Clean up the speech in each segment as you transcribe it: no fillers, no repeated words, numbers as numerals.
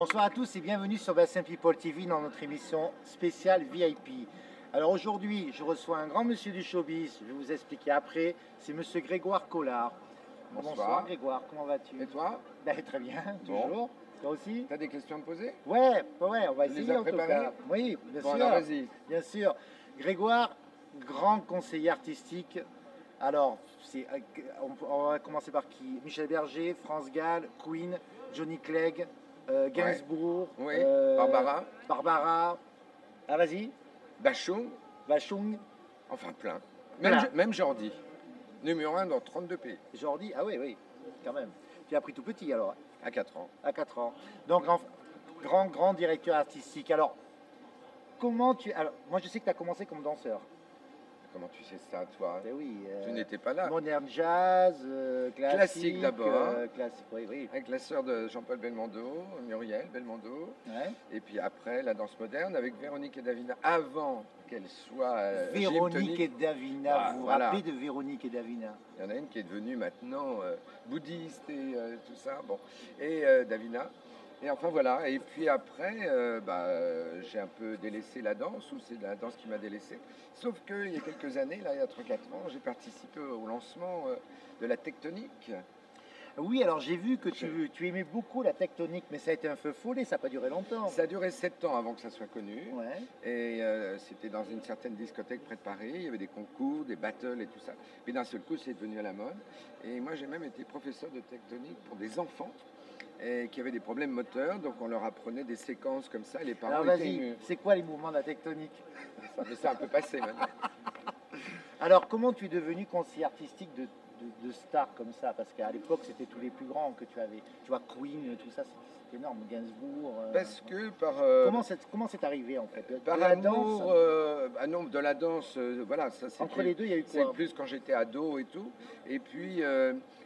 Bonsoir à tous et bienvenue sur Bassin People TV dans notre émission spéciale VIP. Alors aujourd'hui, je reçois un grand monsieur du showbiz, je vais vous expliquer après, c'est monsieur Grégoire Collard. Bonsoir Grégoire, comment vas-tu? Et toi? Très bien, Bon. toujours. Toi aussi? T'as des questions à me poser? Ouais, on va Tu les essayer as en tout préparées? cas. Oui, bien Bon, sûr. alors vas-y. Bien sûr. Grégoire, grand conseiller artistique. Alors, on va commencer par qui? Michel Berger, France Gall, Queen, Johnny Clegg, Gainsbourg, Oui. Barbara. Barbara. Ah, vas-y. Bachung. Vachung. Enfin plein. Voilà. Même Jordi. Numéro 1 dans 32 pays. Jordi, ah oui, quand même. Tu as pris tout petit alors, À 4 ans. à 4 ans. Donc, grand directeur artistique. Alors, comment tu... Alors, moi, je sais que tu as commencé comme danseur. Comment tu sais ça, toi? Ben oui. Tu n'étais pas là. Modern jazz, Classique d'abord. Classique, oui. Avec la sœur de Jean-Paul Belmondo, Muriel Belmondo. Ouais. Et puis après, la danse moderne avec Véronique et Davina. Avant qu'elle soit Véronique et Davina, Ah, vous vous voilà. rappelez de Véronique et Davina? Il y en a une qui est devenue maintenant bouddhiste et tout ça. Bon. Et Davina. Et enfin voilà. Et puis après, j'ai un peu délaissé la danse, ou c'est la danse qui m'a délaissé. Sauf qu'il y a quelques années, là, il y a 3-4 ans, j'ai participé au lancement de la tectonique. Oui, alors j'ai vu que tu aimais beaucoup la tectonique, mais ça a été un feu follet, ça n'a pas duré longtemps. Ça a duré 7 ans avant que ça soit connu. Ouais. Et c'était dans une certaine discothèque près de Paris. Il y avait des concours, des battles et tout ça. Puis d'un seul coup, c'est devenu à la mode. Et moi, j'ai même été professeur de tectonique pour des enfants qui avaient des problèmes moteurs. Donc, on leur apprenait des séquences comme ça. Et les parents Alors étaient vas-y, émus. c'est quoi les mouvements de la tectonique? Mais c'est un peu passé maintenant. Alors comment tu es devenu conseiller artistique de stars comme ça? Parce qu'à l'époque, c'était tous les plus grands que tu avais. Tu vois, Queen, tout ça, c'est énorme. Gainsbourg. Parce que par... Comment c'est arrivé en fait? Par De la amour, danse non, de la danse, voilà, ça c'est Entre les deux, il y a eu c'est quoi? plus quand j'étais ado et tout. Et puis,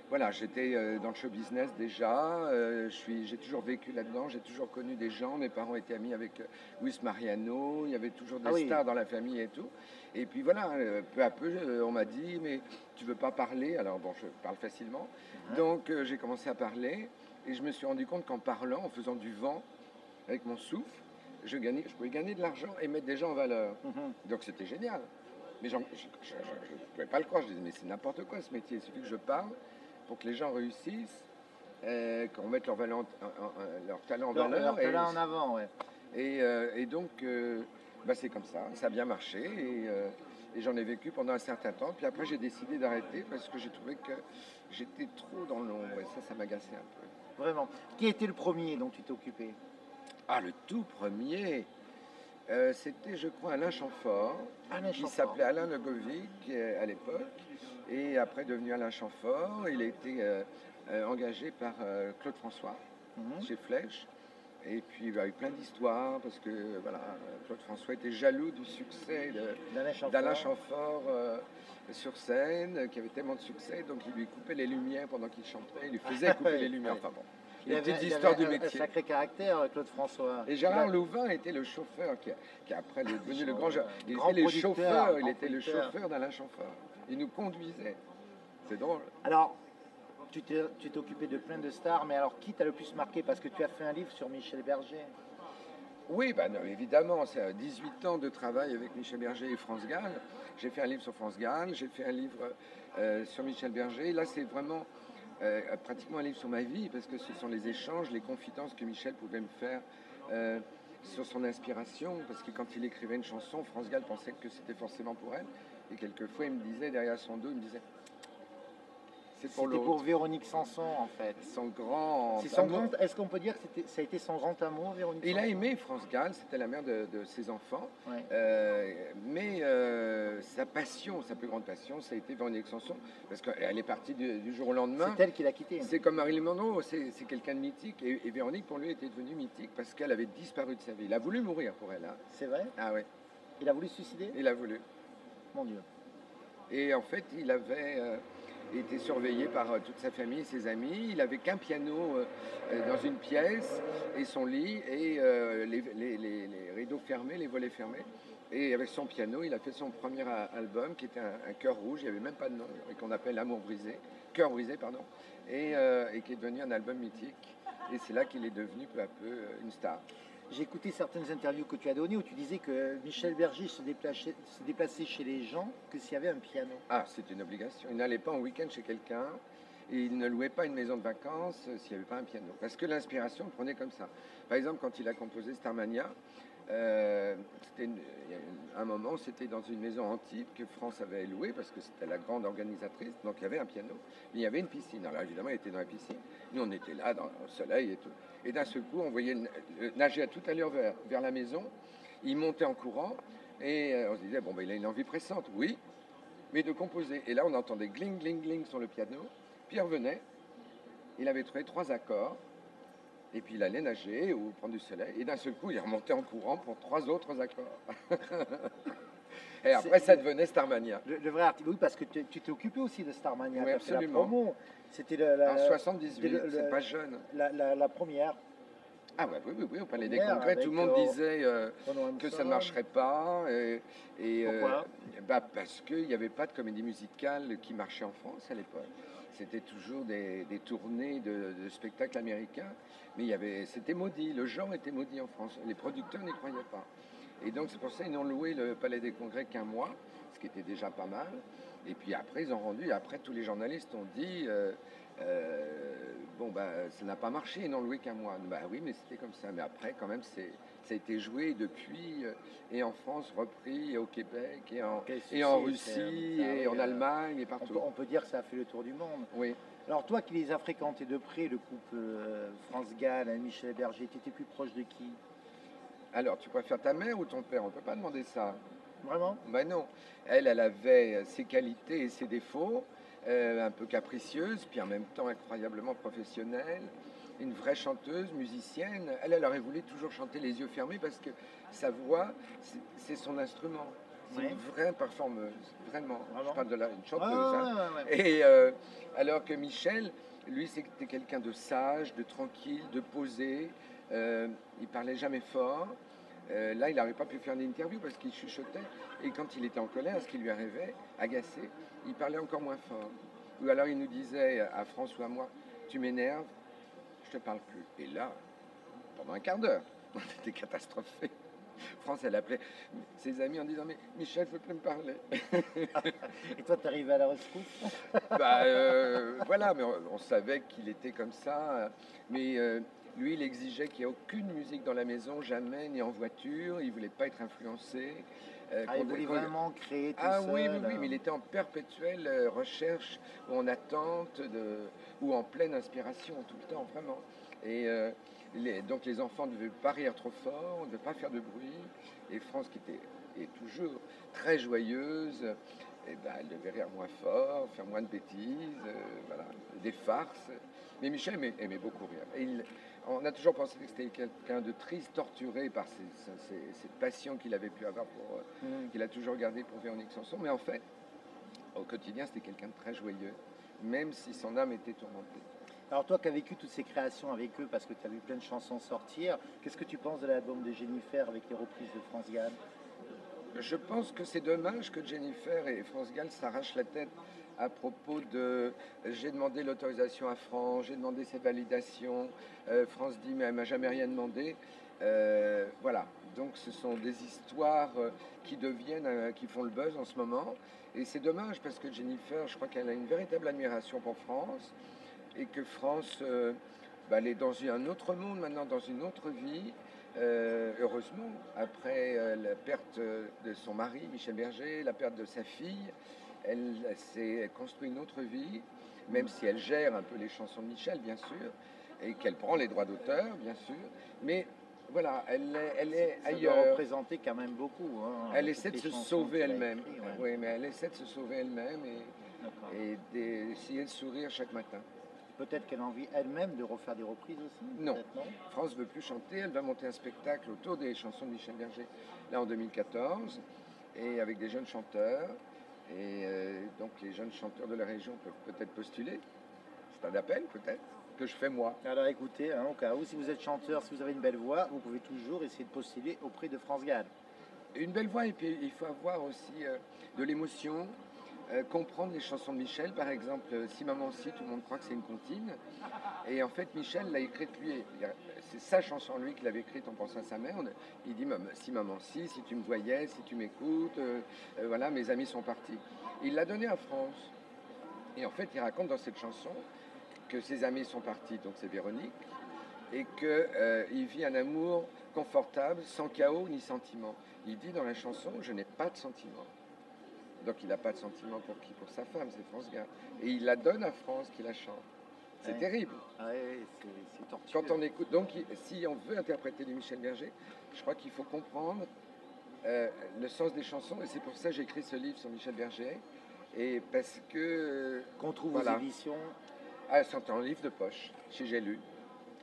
voilà, j'étais dans le show business déjà. J'ai toujours vécu là-dedans. J'ai toujours connu des gens. Mes parents étaient amis avec Luis Mariano. Il y avait toujours des Ah oui. stars dans la famille et tout. Et puis voilà, peu à peu, on m'a dit, mais tu veux pas parler? Alors bon, je parle facilement. Ouais. Donc j'ai commencé à parler et je me suis rendu compte qu'en parlant, en faisant du vent avec mon souffle, je pouvais gagner de l'argent et mettre des gens en valeur. Donc c'était génial. Mais je ne pouvais pas le croire. Je disais, mais c'est n'importe quoi ce métier. Il suffit que je parle pour que les gens réussissent, qu'on mette leur talent en valeur. Leur talent en avant, ouais. Et donc, c'est comme ça. Ça a bien marché. Et j'en ai vécu pendant un certain temps. Puis après, j'ai décidé d'arrêter parce que j'ai trouvé que j'étais trop dans l'ombre. Et ça m'agaçait un peu. Vraiment. Qui était le premier dont tu t'es occupé? Ah, le tout premier, c'était, je crois, Alain Chamfort, Alain qui Chamfort. s'appelait Alain Legovic à l'époque, et après devenu Alain Chamfort. Il a été engagé par Claude François chez Flèche. Et puis il y a eu plein d'histoires parce que voilà, Claude François était jaloux du succès d'Alain Chamfort sur scène, qui avait tellement de succès, donc il lui coupait les lumières pendant qu'il chantait, il lui faisait couper les lumières. Enfin bon. Il avait un sacré caractère, Claude François. Et Gérard Louvain était le chauffeur qui après est devenu le grand. Il était le chauffeur d'Alain Chamfort. Il nous conduisait. C'est drôle. Alors, tu t'es occupé de plein de stars, mais alors qui t'a le plus marqué? Parce que tu as fait un livre sur Michel Berger. Oui, non, évidemment, c'est 18 ans de travail avec Michel Berger et France Gall. J'ai fait un livre sur France Gall, j'ai fait un livre sur Michel Berger. Là, c'est vraiment pratiquement un livre sur ma vie, parce que ce sont les échanges, les confidences que Michel pouvait me faire sur son inspiration, parce que quand il écrivait une chanson, France Gall pensait que c'était forcément pour elle, et quelquefois il me disait, derrière son dos, il me disait, c'est pour l'autre. C'était pour Véronique Sanson, en fait. Son grand amour. Est-ce qu'on peut dire que ça a été son grand amour, Véronique Sanson? Il a aimé France Gall, c'était la mère de ses enfants. Ouais. Mais sa passion, sa plus grande passion, ça a été Véronique Sanson. Parce qu'elle est partie du jour au lendemain. C'est elle qui l'a quittée. C'est comme Marilyn Monroe, c'est quelqu'un de mythique. Et Véronique, pour lui, était devenue mythique parce qu'elle avait disparu de sa vie. Il a voulu mourir pour elle. Hein. C'est vrai? Ah oui. Il a voulu se suicider? Il a voulu. Mon Dieu. Et en fait, il avait... Il était surveillé par toute sa famille et ses amis. Il n'avait qu'un piano dans une pièce et son lit et les rideaux fermés, les volets fermés. Et avec son piano, il a fait son premier album qui était un cœur rouge, il n'y avait même pas de nom, et qu'on appelle Amour brisé, Cœur brisé, pardon, et qui est devenu un album mythique. Et c'est là qu'il est devenu peu à peu une star. J'ai écouté certaines interviews que tu as données où tu disais que Michel Berger se déplaçait chez les gens que s'il y avait un piano. Ah, c'est une obligation. Il n'allait pas en week-end chez quelqu'un et il ne louait pas une maison de vacances s'il n'y avait pas un piano. Parce que l'inspiration le prenait comme ça. Par exemple, quand il a composé Starmania, un moment, c'était dans une maison antique que France avait louée parce que c'était la grande organisatrice. Donc il y avait un piano, mais il y avait une piscine. Alors évidemment, il était dans la piscine. Nous, on était là, dans le soleil et tout. Et d'un seul coup, on voyait nager à toute allure vers la maison. Il montait en courant et on se disait, bon, ben, il a une envie pressante. Oui, mais de composer. Et là, on entendait gling, gling, gling sur le piano. Puis il revenait. Il avait trouvé 3 accords. Et puis il allait nager ou prendre du soleil. Et d'un seul coup, il remontait en courant pour 3 autres accords. Et après, ça devenait Starmania. Le vrai artiste, oui, parce que tu t'es occupé aussi de Starmania. Oui, absolument. La promo. C'était en 78, c'est pas jeune. La première. Ah ouais, oui, au Palais des Congrès, tout le monde disait que ça ne marcherait pas. Pourquoi parce qu'il n'y avait pas de comédie musicale qui marchait en France à l'époque. C'était toujours des tournées de spectacles américains, mais c'était maudit, le genre était maudit en France. Les producteurs n'y croyaient pas. Et donc c'est pour ça qu'ils n'ont loué le Palais des Congrès qu'un mois, ce qui était déjà pas mal. Et puis après, ils ont rendu, et après tous les journalistes ont dit... ça n'a pas marché, ils n'ont loué qu'un mois. Bah oui, mais c'était comme ça. Mais après, quand même, ça a été joué depuis, et en France, repris, et au Québec, et en Russie, et en Allemagne, et partout. On peut dire que ça a fait le tour du monde. Oui. Alors toi qui les as fréquentés de près, le couple France Gall, Michel Berger, tu étais plus proche de qui? Alors, tu préfères ta mère ou ton père? On ne peut pas demander ça. Vraiment? Ben non. Elle avait ses qualités et ses défauts. Un peu capricieuse, puis en même temps incroyablement professionnelle, une vraie chanteuse, musicienne. Elle aurait voulu toujours chanter les yeux fermés parce que sa voix, c'est son instrument. C'est une vraie performeuse, vraiment. Je parle de une chanteuse. Et alors que Michel, lui, c'était quelqu'un de sage, de tranquille, de posé. Il parlait jamais fort. Là, il n'aurait pas pu faire une interview parce qu'il chuchotait. Et quand il était en colère, ce qui lui arrivait, agacé, il parlait encore moins fort. Ou alors il nous disait à France ou à moi, tu m'énerves, je te parle plus. Et là, pendant un quart d'heure, on était catastrophés. France, elle appelait ses amis en disant, mais Michel ne veut plus me parler. Et toi, tu arrivé à la rescousse? Voilà, mais on savait qu'il était comme ça. Mais lui, il exigeait qu'il n'y ait aucune musique dans la maison, jamais, ni en voiture. Il ne voulait pas être influencé. Il voulait vraiment créer tout seul. Oui, mais il était en perpétuelle recherche, ou en attente, ou en pleine inspiration, tout le temps, vraiment. Et donc les enfants ne devaient pas rire trop fort, ne devaient pas faire de bruit. Et France, qui est toujours très joyeuse, elle devait rire moins fort, faire moins de bêtises, voilà, des farces. Mais Michel aimait beaucoup rire. On a toujours pensé que c'était quelqu'un de triste, torturé par cette passion qu'il avait pu avoir, qu'il a toujours gardée pour Véronique Sanson. Mais en fait, au quotidien, c'était quelqu'un de très joyeux, même si son âme était tourmentée. Alors toi qui as vécu toutes ces créations avec eux, parce que tu as vu plein de chansons sortir, qu'est-ce que tu penses de l'album de Jennifer avec les reprises de France Gall? Je pense que c'est dommage que Jennifer et France Gall s'arrachent la tête à propos de j'ai demandé l'autorisation à France, j'ai demandé ses validations, France dit mais elle m'a jamais rien demandé. Voilà, donc ce sont des histoires qui font le buzz en ce moment. Et c'est dommage parce que Jennifer, je crois qu'elle a une véritable admiration pour France et que France, elle est dans un autre monde maintenant, dans une autre vie. Heureusement, après la perte de son mari, Michel Berger, la perte de sa fille, elle s'est construit une autre vie, même si elle gère un peu les chansons de Michel, bien sûr, et qu'elle prend les droits d'auteur, bien sûr, mais voilà, elle est ailleurs. Ça doit représenter quand même beaucoup. Elle essaie de se sauver elle-même. Oui, mais elle essaie de se sauver elle-même et d'essayer de sourire chaque matin. Peut-être qu'elle a envie elle-même de refaire des reprises aussi. Non. France ne veut plus chanter. Elle va monter un spectacle autour des chansons de Michel Berger, là en 2014, et avec des jeunes chanteurs. Et donc les jeunes chanteurs de la région peuvent peut-être postuler. C'est un appel peut-être que je fais moi. Alors écoutez, au cas où, si vous êtes chanteur, si vous avez une belle voix, vous pouvez toujours essayer de postuler auprès de France Gall. Une belle voix, et puis il faut avoir aussi de l'émotion. comprendre les chansons de Michel. Par exemple, Si Maman Si, tout le monde croit que c'est une comptine. Et en fait, Michel l'a écrite lui. C'est sa chanson, lui, qu'il avait écrite en pensant à sa mère. Il dit Si Maman Si, si tu me voyais, si tu m'écoutes, voilà, mes amis sont partis. Il l'a donnée à France. Et en fait, il raconte dans cette chanson que ses amis sont partis, donc c'est Véronique, et qu'il vit un amour confortable, sans chaos ni sentiment. Il dit dans la chanson, je n'ai pas de sentiment. Donc il n'a pas de sentiment pour qui? Pour sa femme, c'est France Gall. Et il la donne à France qui la chante. C'est terrible. C'est tortueux. Quand on écoute, donc si on veut interpréter du Michel Berger, je crois qu'il faut comprendre le sens des chansons. Et c'est pour ça que j'ai écrit ce livre sur Michel Berger. Et parce que... Qu'on trouve aux éditions. Ah, c'est un livre de poche, chez J'ai lu.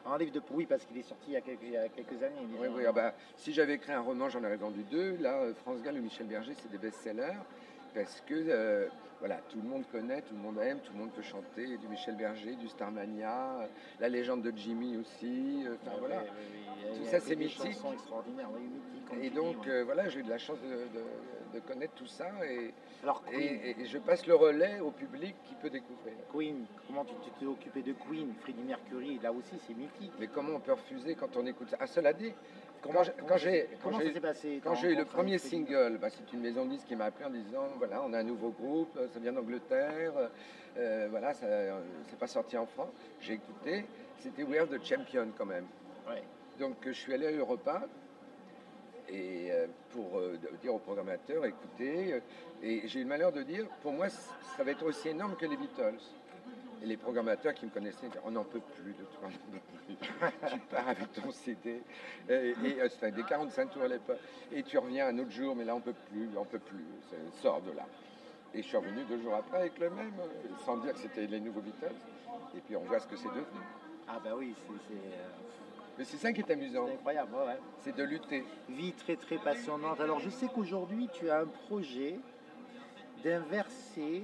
Un livre de oui, parce qu'il est sorti il y a quelques années. Déjà. Oui, si j'avais écrit un roman, j'en aurais vendu 2. Là, France Gall ou Michel Berger, c'est des best-sellers. Parce que voilà, tout le monde connaît, tout le monde aime, tout le monde peut chanter du Michel Berger, du Starmania, la légende de Jimmy aussi. Voilà. Tout ça, c'est mythique. Extraordinaires, mythiques. Et donc, voilà, j'ai eu de la chance de connaître tout ça. Et je passe le relais au public qui peut découvrir. Queen, comment tu t'es occupé de Queen? Freddie Mercury, là aussi, c'est mythique. Mais comment on peut refuser quand on écoute ça? Cela dit, quand j'ai eu le premier single, c'est une maison de disques qui m'a appelé en disant voilà, on a un nouveau groupe, ça vient d'Angleterre, voilà, c'est pas sorti en France. J'ai écouté, c'était We Are the Champion quand même. Ouais. Donc je suis allé à Europa et pour dire au programmateur écoutez, et j'ai eu le malheur de dire pour moi ça va être aussi énorme que les Beatles. Et les programmateurs qui me connaissaient disaient on n'en peut plus de toi, tu pars avec ton CD, et c'était des 45 tours à l'époque, et tu reviens un autre jour, mais là on peut plus, sors de là. Et je suis revenu 2 jours après avec le même, sans dire que c'était les nouveaux Beatles, et puis on voit ce que c'est devenu. Ah bah oui, Mais c'est ça qui est amusant. C'est incroyable, ouais. C'est de lutter. Vie très très passionnante. Alors je sais qu'aujourd'hui tu as un projet d'inverser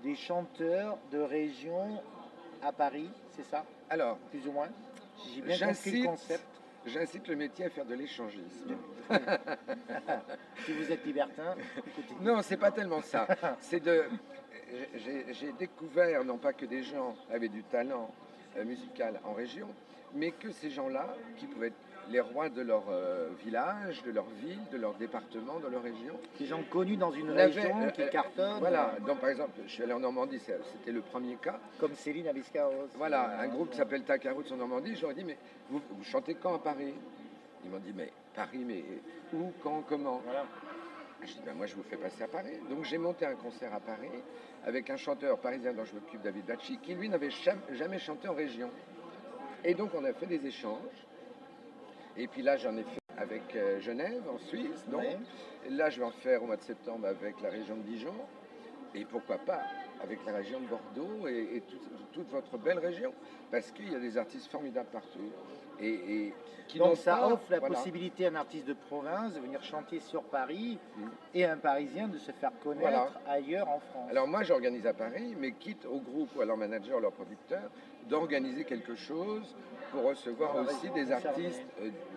des chanteurs de région à Paris, c'est ça? Alors, plus ou moins. J'ai bien compris le concept. J'incite le métier à faire de l'échangisme. Si vous êtes libertin, écoutez. Non, c'est pas tellement ça. J'ai découvert non pas que des gens avaient du talent musical en région, mais que ces gens-là, qui pouvaient être les rois de leur village, de leur ville, de leur département, de leur région. Des gens connus dans une région qui cartonnent. Voilà, donc par exemple, je suis allé en Normandie, c'était le premier cas. Comme Céline Abiscaros. Voilà, un groupe qui s'appelle Tacaroutes en Normandie, je leur ai dit, mais vous chantez quand à Paris? Ils m'ont dit, mais Paris, mais où, quand, comment? Voilà. Je dis, moi je vous fais passer à Paris. Donc j'ai monté un concert à Paris avec un chanteur parisien dont je m'occupe, David Bacci, qui lui n'avait jamais chanté en région. Et donc on a fait des échanges. Et puis là, j'en ai fait avec Genève, en Suisse. Donc, là, je vais en faire au mois de septembre avec la région de Dijon. Et pourquoi pas avec la région de Bordeaux et toute votre belle région. Parce qu'il y a des artistes formidables partout. Donc ça offre la possibilité à un artiste de province de venir chanter sur Paris et à un Parisien de se faire connaître ailleurs en France. Alors moi, j'organise à Paris, mais quitte au groupe ou à leur manager, leur producteur, d'organiser quelque chose pour recevoir aussi des artistes,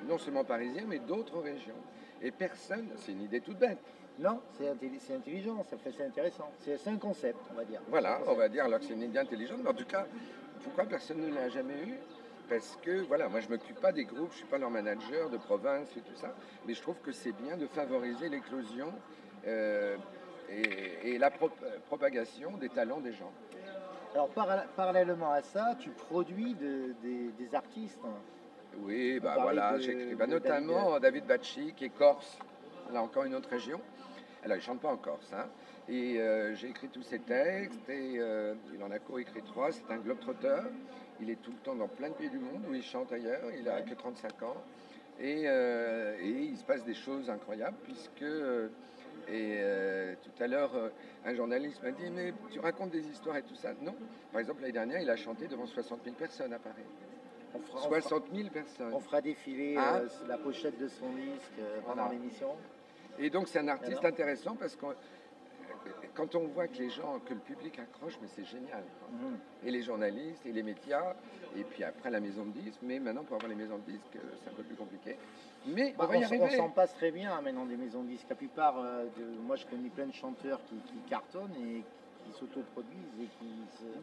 non seulement parisiens, mais d'autres régions. Et personne, c'est une idée toute bête. Non, c'est intelligent, c'est intéressant. C'est un concept, on va dire. Voilà, on va dire alors que c'est une idée intelligente, mais en tout cas, pourquoi personne ne l'a jamais eu? Parce que, voilà, moi je ne m'occupe pas des groupes, je ne suis pas leur manager de province et tout ça, mais je trouve que c'est bien de favoriser l'éclosion et la propagation des talents des gens. Alors, parallèlement à ça, tu produis des artistes. Oui, voilà, j'écris notamment David Bacci, qui est corse, là encore une autre région. Alors, il ne chante pas en Corse, hein. Et j'ai écrit tous ses textes, et il en a co-écrit 3, c'est un globe-trotter. Il est tout le temps dans plein de pays du monde où il chante ailleurs, il n'a que 35 ans. Et il se passe des choses incroyables, puisque... tout à l'heure, un journaliste m'a dit « Mais tu racontes des histoires et tout ça ?» Non. Par exemple, l'année dernière, il a chanté devant 60 000 personnes à Paris. 60 000 personnes. On fera défiler la pochette de son disque pendant l'émission. Et donc, c'est un artiste intéressant parce que quand on voit que que le public accroche, mais c'est génial, quoi. Mhm. Et les journalistes, et les médias, et puis après la maison de disques. Mais maintenant, pour avoir les maisons de disques, c'est un peu plus compliqué. Mais on va y On arriver. s'en passe très bien maintenant des maisons de disques. La plupart, moi je connais plein de chanteurs qui cartonnent et qui s'autoproduisent et qui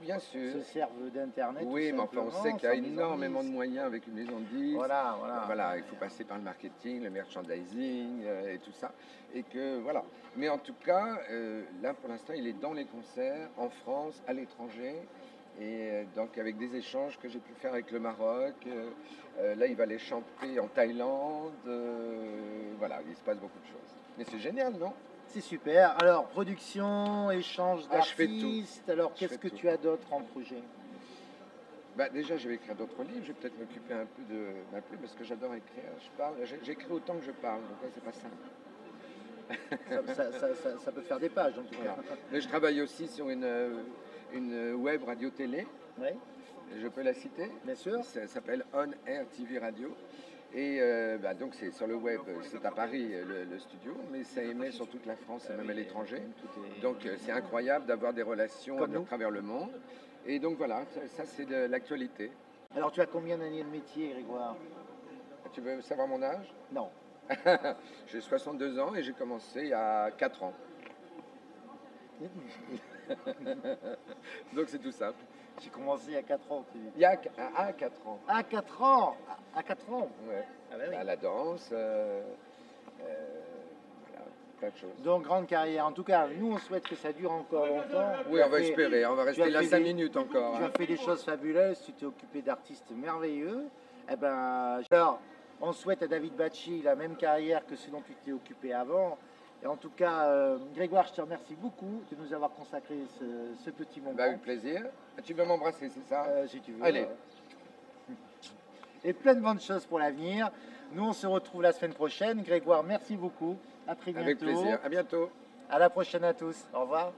Bien sûr. se servent d'Internet. Oui, tout mais enfin, on simplement, sait qu'il y a sans maison énormément de disque. moyens avec une maison de disques. Voilà, voilà. Voilà, il faut passer par le marketing, le merchandising et tout ça. Et que voilà. Mais en tout cas, là pour l'instant, il est dans les concerts, en France, à l'étranger. Et donc avec des échanges que j'ai pu faire avec le Maroc. Là, il va aller chanter en Thaïlande. Voilà, il se passe beaucoup de choses. Mais c'est génial, non? C'est super. Alors, production, échange Ah, je fais tout. d'artistes. Alors, Je qu'est-ce fais que tout. tu as d'autre en projet? Bah, déjà, je vais écrire d'autres livres. Je vais peut-être m'occuper un peu de ma plume parce que j'adore écrire. Je parle, j'écris autant que je parle. Donc là, c'est pas simple. Ça peut faire des pages, en tout Voilà. cas. Mais je travaille aussi sur une web radio-télé. Oui, Je peux la citer. bien sûr. Ça s'appelle On Air TV Radio. Et donc c'est sur le web, c'est à Paris le studio, mais ça émet sur toute la France et même à l'étranger. Donc c'est incroyable d'avoir des relations Comme à nous. travers le monde. Et donc voilà, ça c'est de l'actualité. Alors, tu as combien d'années de métier, Grégoire? Tu veux savoir mon âge? Non. J'ai 62 ans et j'ai commencé il y a 4 ans. Donc c'est tout simple. J'ai commencé il y a 4 ans. Il y a 4 ans. À 4 ans. À 4 ans. Ouais. Ah ben oui. Bah, la danse, voilà, plein de choses. Donc, grande carrière. En tout cas, nous, on souhaite que ça dure encore longtemps. Oui, Tu as on va fait- espérer, on va tu as rester là fait 5 des- minutes encore. Tu hein. as fait des choses fabuleuses, tu t'es occupé d'artistes merveilleux. Eh ben, alors, on souhaite à David Bacci la même carrière que ce dont tu t'es occupé avant. Et en tout cas, Grégoire, je te remercie beaucoup de nous avoir consacré ce petit moment. Bah, avec plaisir. Tu veux m'embrasser, c'est ça? Si tu veux. Allez. Et plein de bonnes choses pour l'avenir. Nous, on se retrouve la semaine prochaine. Grégoire, merci beaucoup. À très bientôt. Avec plaisir. À bientôt. À la prochaine à tous. Au revoir.